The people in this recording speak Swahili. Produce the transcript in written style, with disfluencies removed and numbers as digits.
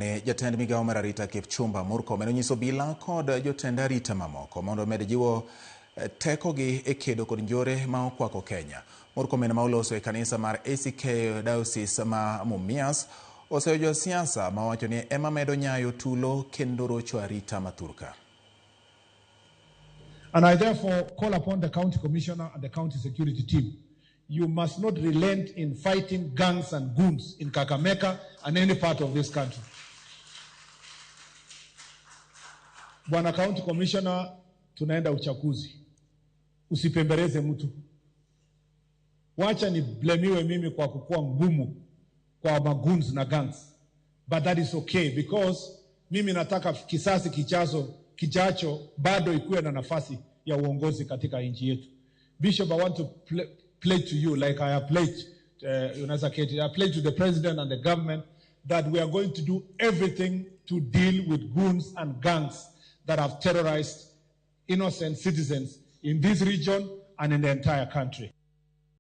Jatend migawo mar arita Kipchumba Murkomen onyiso obila kod jotend arita mamoko mondo omed jiwo tekogi e kedo kod njore ma okwako Kenya. Murkomen ma oloso e kanisa mar ACK Diocese ma Mumias oseyo josiasa ma wacho ni ema medo nyayo tulo kendo rocho arita mathurka. And I therefore call upon the county commissioner and the county security team. You must not relent in fighting gangs and goons in Kakamega and any part of this country. Bwana county commissioner, tunaenda uchaguzi. Usipembereze mtu. Wacha ni blamiwe mimi kwa kukua ngumu kwa magoons na gangs. But that is okay because mimi nataka kisasi kijacho bado ikuwe na nafasi ya uongozi katika nchi yetu. Bishop, I want to pledge to you, like I have pledged, I pledge to the president and the government that we are going to do everything to deal with goons and gangs that have terrorized innocent citizens in this region and in the entire country.